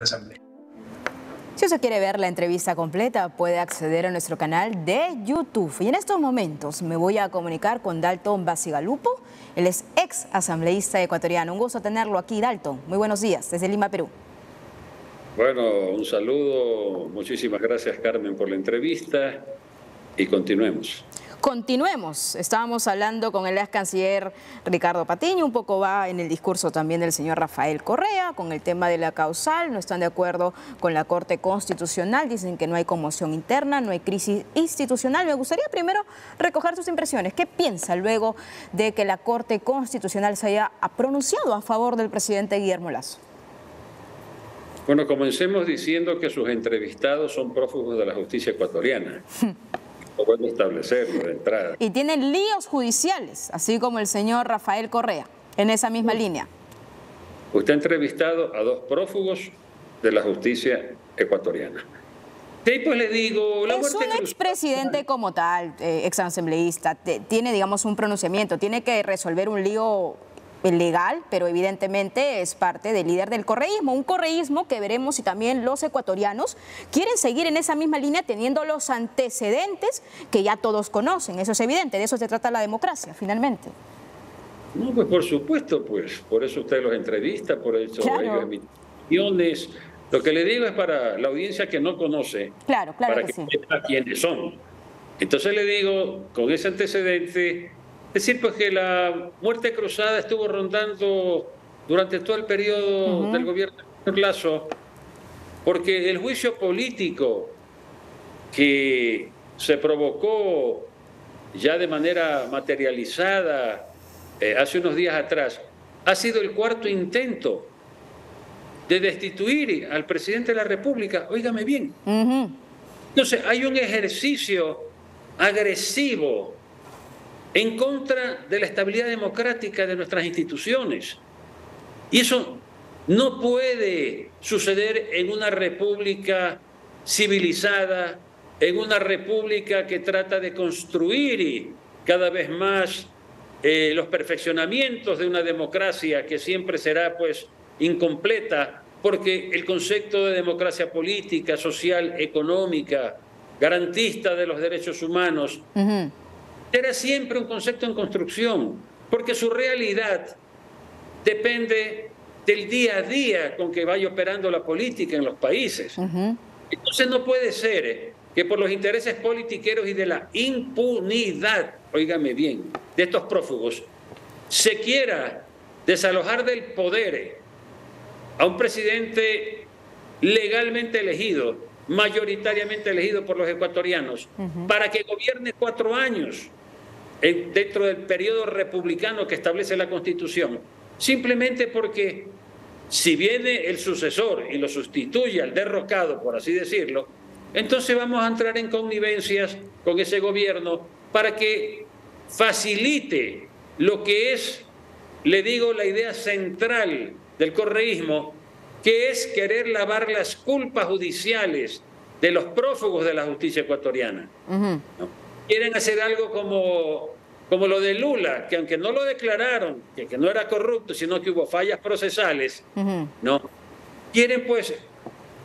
Asamblea. Si usted quiere ver la entrevista completa, puede acceder a nuestro canal de YouTube. Y en estos momentos me voy a comunicar con Dalton Bacigalupo. Él es ex asambleísta ecuatoriano. Un gusto tenerlo aquí, Dalton. Muy buenos días, desde Lima, Perú. Bueno, un saludo. Muchísimas gracias, Carmen, por la entrevista. Y continuemos. Continuemos. Estábamos hablando con el ex canciller Ricardo Patiño, un poco va en el discurso también del señor Rafael Correa, con el tema de la causal, no están de acuerdo con la Corte Constitucional, dicen que no hay conmoción interna, no hay crisis institucional. Me gustaría primero recoger sus impresiones. ¿Qué piensa luego de que la Corte Constitucional se haya pronunciado a favor del presidente Guillermo Lasso? Bueno, comencemos diciendo que sus entrevistados son prófugos de la justicia ecuatoriana. Lo bueno establecerlo de entrada. Y tienen líos judiciales, así como el señor Rafael Correa, en esa misma línea. Usted ha entrevistado a dos prófugos de la justicia ecuatoriana. Sí, pues le digo... Es un expresidente como tal, exasambleísta, tiene, digamos, un pronunciamiento, tiene que resolver un lío legal, pero evidentemente es parte del líder del correísmo, un correísmo que veremos si también los ecuatorianos quieren seguir en esa misma línea teniendo los antecedentes que ya todos conocen. Eso es evidente, de eso se trata la democracia, finalmente. No, pues por supuesto, pues por eso usted los entrevista, por eso ellos emiten opiniones. Lo que le digo es para la audiencia que no conoce, para que sepa quiénes son. Entonces le digo, con ese antecedente... Es decir, pues que la muerte cruzada estuvo rondando durante todo el periodo del gobierno de Lasso, porque el juicio político que se provocó ya de manera materializada hace unos días atrás, ha sido el cuarto intento de destituir al presidente de la República. Óigame bien. Entonces, hay un ejercicio agresivo en contra de la estabilidad democrática de nuestras instituciones. Y eso no puede suceder en una república civilizada, en una república que trata de construir cada vez más los perfeccionamientos de una democracia que siempre será pues incompleta, porque el concepto de democracia política, social, económica, garantista de los derechos humanos, era siempre un concepto en construcción, porque su realidad depende del día a día con que vaya operando la política en los países. Entonces no puede ser que por los intereses politiqueros y de la impunidad, óigame bien, de estos prófugos, se quiera desalojar del poder a un presidente legalmente elegido, mayoritariamente elegido por los ecuatorianos, para que gobierne 4 años dentro del periodo republicano que establece la Constitución, simplemente porque si viene el sucesor y lo sustituye al derrocado, por así decirlo, entonces vamos a entrar en connivencias con ese gobierno para que facilite lo que es, le digo, la idea central del correísmo, que es querer lavar las culpas judiciales de los prófugos de la justicia ecuatoriana. ¿No? Quieren hacer algo como lo de Lula, que aunque no lo declararon, que no era corrupto, sino que hubo fallas procesales, ¿no? Quieren pues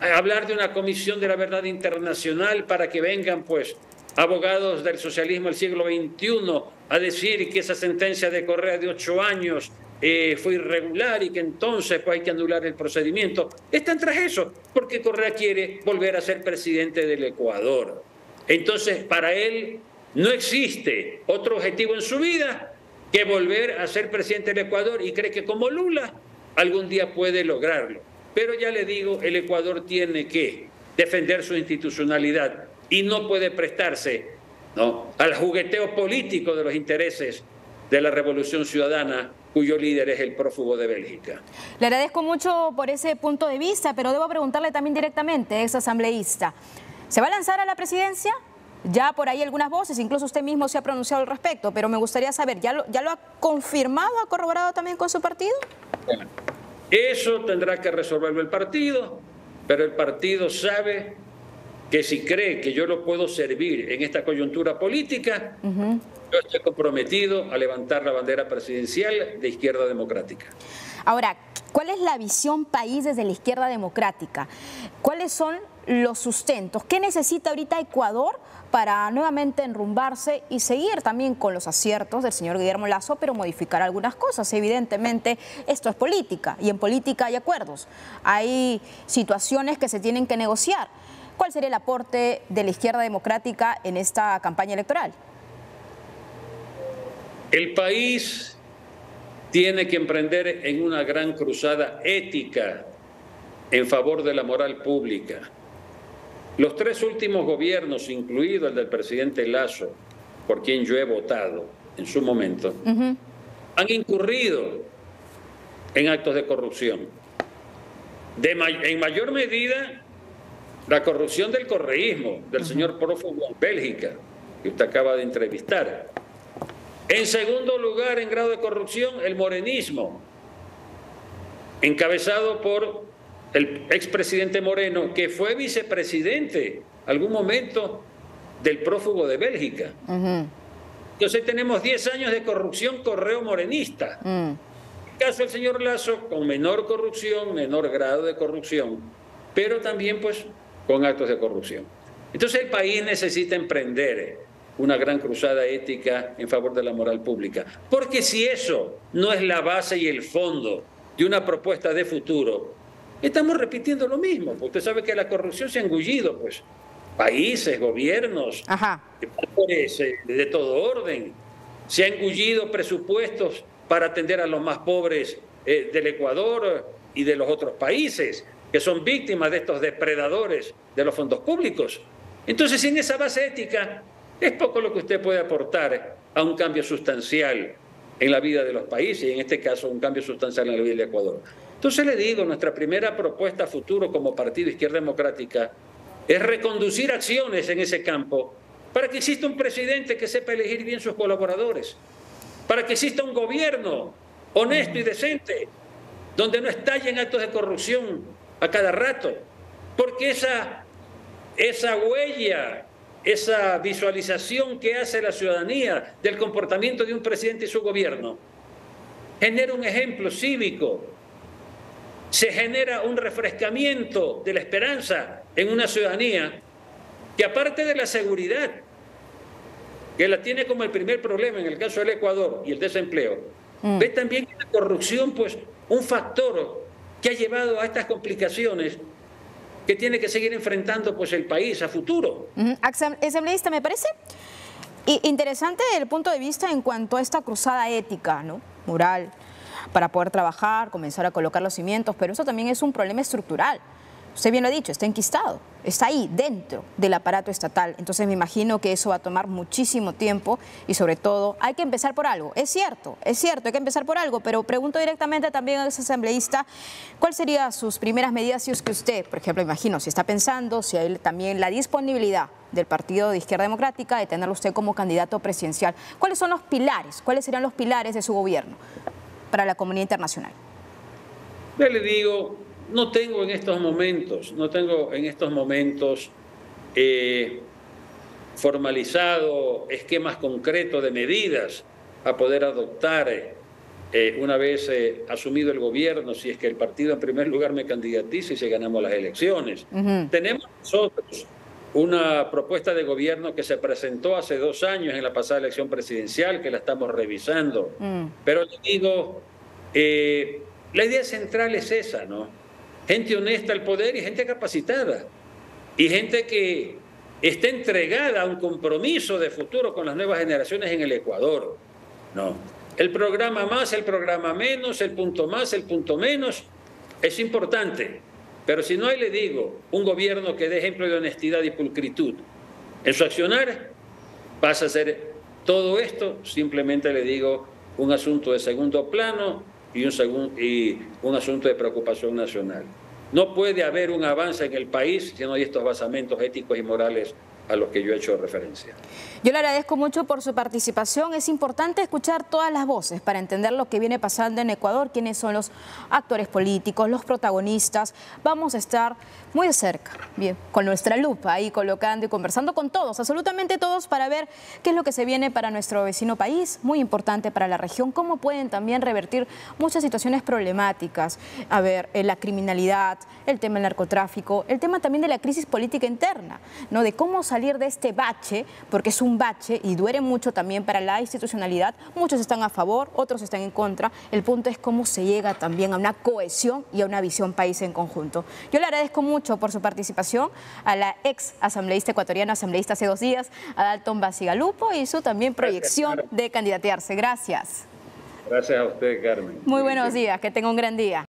hablar de una comisión de la verdad internacional para que vengan pues abogados del socialismo del siglo XXI a decir que esa sentencia de Correa de 8 años fue irregular y que entonces pues, hay que anular el procedimiento. Están tras eso, porque Correa quiere volver a ser presidente del Ecuador. Entonces, para él no existe otro objetivo en su vida que volver a ser presidente del Ecuador y cree que como Lula algún día puede lograrlo. Pero ya le digo, el Ecuador tiene que defender su institucionalidad y no puede prestarse, ¿no?, al jugueteo político de los intereses de la Revolución Ciudadana, cuyo líder es el prófugo de Bélgica. Le agradezco mucho por ese punto de vista, pero debo preguntarle también directamente, ex asambleísta, ¿se va a lanzar a la presidencia? Ya por ahí algunas voces, incluso usted mismo se ha pronunciado al respecto, pero me gustaría saber, ¿ya lo ha confirmado, ha corroborado también con su partido? Eso tendrá que resolverlo el partido, pero el partido sabe que si cree que yo lo puedo servir en esta coyuntura política, yo estoy comprometido a levantar la bandera presidencial de Izquierda Democrática. Ahora, ¿Cuál es la visión país desde la izquierda democrática? ¿Cuáles son los sustentos? ¿Qué necesita ahorita Ecuador para nuevamente enrumbarse y seguir también con los aciertos del señor Guillermo Lasso, pero modificar algunas cosas? Evidentemente, esto es política y en política hay acuerdos. Hay situaciones que se tienen que negociar. ¿Cuál sería el aporte de la izquierda democrática en esta campaña electoral? El país tiene que emprender en una gran cruzada ética en favor de la moral pública. Los 3 últimos gobiernos, incluido el del presidente Lasso, por quien yo he votado en su momento, han incurrido en actos de corrupción. En mayor medida, la corrupción del correísmo, del señor prófugo en Bélgica, que usted acaba de entrevistar. En segundo lugar, en grado de corrupción, el morenismo, encabezado por el expresidente Moreno, que fue vicepresidente algún momento del prófugo de Bélgica. Entonces tenemos 10 años de corrupción correo morenista. En el caso del señor Lasso, con menor corrupción, menor grado de corrupción, pero también pues con actos de corrupción. Entonces el país necesita emprender una gran cruzada ética en favor de la moral pública. Porque si eso no es la base y el fondo de una propuesta de futuro, estamos repitiendo lo mismo. Usted sabe que la corrupción se ha engullido, pues, países, gobiernos, de todo orden. Se han engullido presupuestos para atender a los más pobres del Ecuador y de los otros países, que son víctimas de estos depredadores de los fondos públicos. Entonces, sin esa base ética, es poco lo que usted puede aportar a un cambio sustancial en la vida de los países, y en este caso un cambio sustancial en la vida del Ecuador. Entonces le digo, nuestra primera propuesta a futuro como Partido Izquierda Democrática es reconducir acciones en ese campo para que exista un presidente que sepa elegir bien sus colaboradores, para que exista un gobierno honesto y decente, donde no estallen actos de corrupción a cada rato, porque esa huella, esa visualización que hace la ciudadanía del comportamiento de un presidente y su gobierno genera un ejemplo cívico, se genera un refrescamiento de la esperanza en una ciudadanía que, aparte de la seguridad, que la tiene como el primer problema en el caso del Ecuador y el desempleo, ve también la corrupción pues un factor que ha llevado a estas complicaciones que tiene que seguir enfrentando pues el país a futuro. Asambleísta, me parece interesante el punto de vista en cuanto a esta cruzada ética, ¿no?, moral, para poder trabajar, comenzar a colocar los cimientos, pero eso también es un problema estructural. Usted bien lo ha dicho, está enquistado, está ahí dentro del aparato estatal. Entonces me imagino que eso va a tomar muchísimo tiempo y sobre todo hay que empezar por algo. Es cierto, hay que empezar por algo, pero pregunto directamente también a ese asambleísta, ¿cuáles serían sus primeras medidas si es que usted, por ejemplo, imagino, si está pensando, si hay también la disponibilidad del Partido de Izquierda Democrática de tenerlo usted como candidato presidencial? ¿Cuáles son los pilares? ¿Cuáles serían los pilares de su gobierno para la comunidad internacional? Yo le digo, no tengo en estos momentos formalizado esquemas concretos de medidas a poder adoptar una vez asumido el gobierno, si es que el partido en primer lugar me candidatiza y si ganamos las elecciones. Tenemos nosotros una propuesta de gobierno que se presentó hace 2 años en la pasada elección presidencial, que la estamos revisando. Pero le digo, la idea central es esa, ¿no? Gente honesta al poder y gente capacitada. Y gente que está entregada a un compromiso de futuro con las nuevas generaciones en el Ecuador. No. El programa más, el programa menos, el punto más, el punto menos, es importante. Pero si no hay, le digo, un gobierno que dé ejemplo de honestidad y pulcritud en su accionar, pasa a ser todo esto, simplemente le digo, un asunto de segundo plano y un asunto de preocupación nacional. No puede haber un avance en el país si no hay estos basamentos éticos y morales a los que yo he hecho referencia. Yo le agradezco mucho por su participación. Es importante escuchar todas las voces para entender lo que viene pasando en Ecuador, quiénes son los actores políticos, los protagonistas. Vamos a estar muy de cerca, bien, con nuestra lupa ahí colocando y conversando con todos, absolutamente todos, para ver qué es lo que se viene para nuestro vecino país, muy importante para la región, cómo pueden también revertir muchas situaciones problemáticas. A ver, la criminalidad, el tema del narcotráfico, el tema también de la crisis política interna, ¿no? De cómo salir de este bache, porque es un bache y duele mucho también para la institucionalidad. Muchos están a favor, otros están en contra. El punto es cómo se llega también a una cohesión y a una visión país en conjunto. Yo le agradezco mucho por su participación a la ex asambleísta ecuatoriana, asambleísta hace 2 días, a Dalton Bacigalupo, y su también proyección de candidatearse. Gracias. Gracias a usted, Carmen. Muy buenos días, que tenga un gran día.